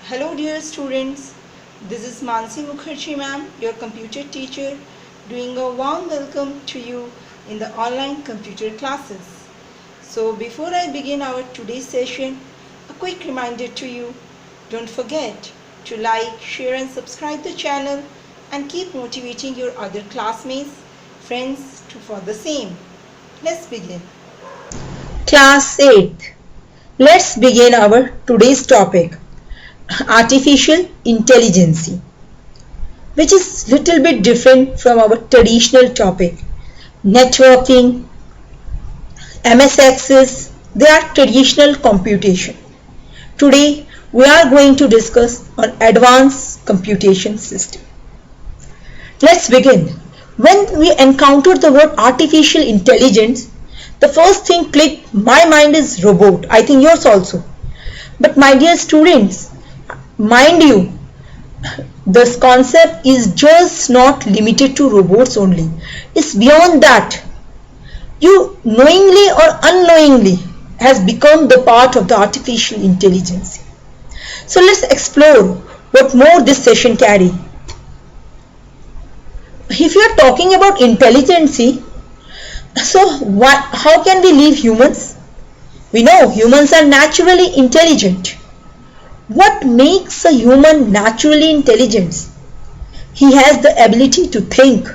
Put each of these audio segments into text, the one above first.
Hello dear students, this is Mansi Mukherjee ma'am, your computer teacher, doing a warm welcome to you in the online computer classes. So before I begin our today's session, a quick reminder to you, don't forget to like, share and subscribe the channel and keep motivating your other classmates, friends for the same. Let's begin. Class 8. Let's begin our today's topic. Artificial intelligence, which is little bit different from our traditional topic. Networking, MS Access, they are traditional computation. Today we are going to discuss on advanced computation system. Let's begin. When we encounter the word artificial intelligence, the first thing clicked my mind is robot. I think yours also. But my dear students, mind you, this concept is just not limited to robots only. It's beyond that. You knowingly or unknowingly has become the part of the artificial intelligence. So let's explore what more this session carry. If you are talking about intelligence, so how can we leave humans? We know humans are naturally intelligent. What makes a human naturally intelligent? He has the ability to think.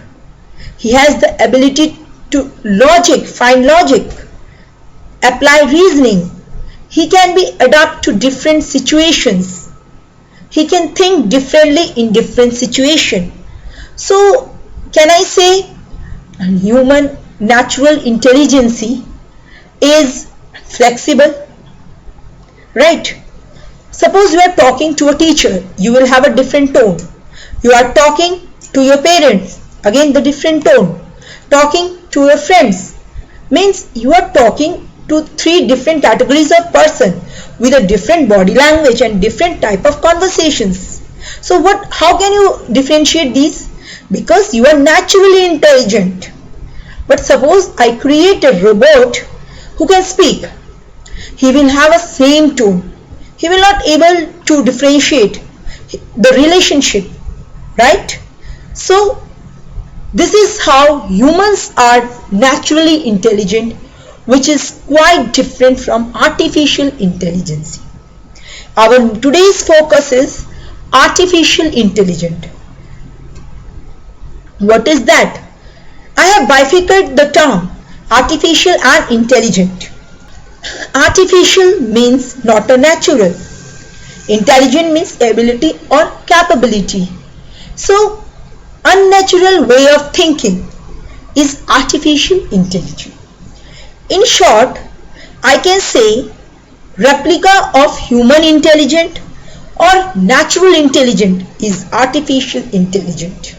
He has the ability to find logic, apply reasoning. He can be adapt to different situations. He can think differently in different situations. So, can I say human natural intelligence is flexible? Right? Suppose you are talking to a teacher, you will have a different tone. You are talking to your parents, again the different tone. Talking to your friends means you are talking to three different categories of person with a different body language and different type of conversations. So how can you differentiate these? Because you are naturally intelligent. But suppose I create a robot who can speak. He will have a same tone. He will not able to differentiate the relationship, right? So this is how humans are naturally intelligent, which is quite different from artificial intelligence. Our today's focus is artificial intelligence. What is that? I have bifurcated the term artificial and intelligent. Artificial means not a natural. Intelligent means ability or capability. So, unnatural way of thinking is artificial intelligence. In short, I can say replica of human intelligence or natural intelligence is artificial intelligence.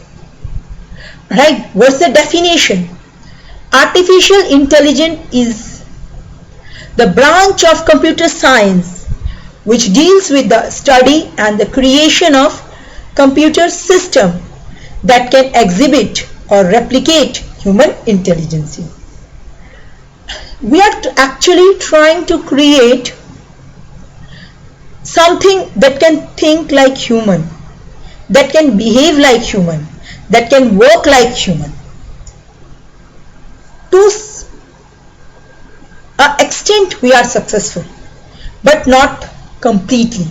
Right? What's the definition? Artificial intelligence is the branch of computer science which deals with the study and the creation of computer system that can exhibit or replicate human intelligence. We are actually trying to create something that can think like human, that can behave like human, that can work like human. To an extent we are successful, but not completely.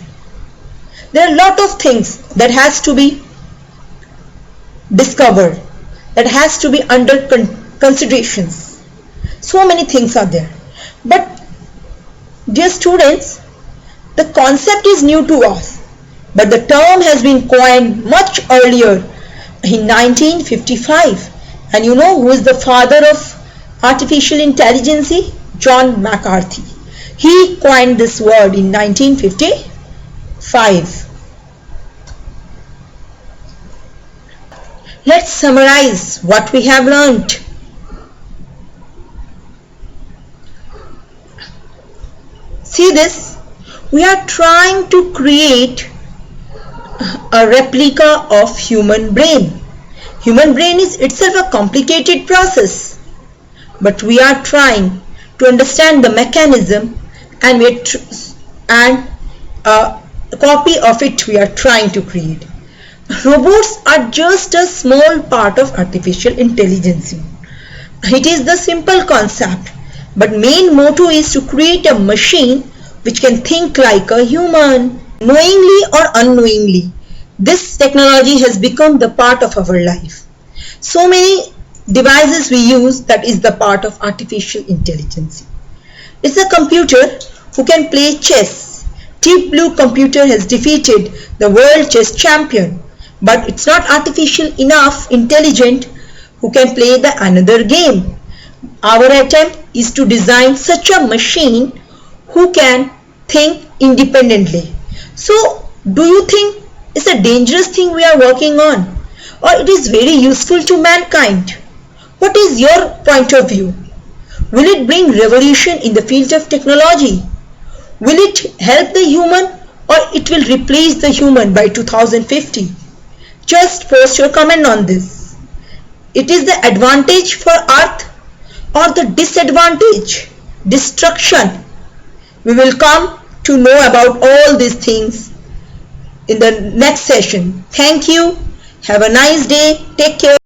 There are a lot of things that has to be discovered, that has to be under considerations. So many things are there. But dear students, the concept is new to us, but the term has been coined much earlier in 1955. And you know who is the father of artificial intelligence? John McCarthy. He coined this word in 1955. Let's summarize what we have learned. See this? We are trying to create a replica of human brain. Human brain is itself a complicated process, but we are trying to understand the mechanism and copy of it we are trying to create. Robots are just a small part of artificial intelligence. It is the simple concept, but main motto is to create a machine which can think like a human. Knowingly or unknowingly, this technology has become the part of our life. So many devices we use that is the part of artificial intelligence. It's a computer who can play chess. Deep Blue Computer has defeated the world chess champion, but it's not artificial enough intelligent who can play the another game. Our attempt is to design such a machine who can think independently. So, do you think it's a dangerous thing we are working on, or it is very useful to mankind? What is your point of view? Will it bring revolution in the field of technology? Will it help the human, or it will replace the human by 2050? Just post your comment on this. It is the advantage for Earth or the disadvantage, destruction? We will come to know about all these things in the next session. Thank you. Have a nice day. Take care.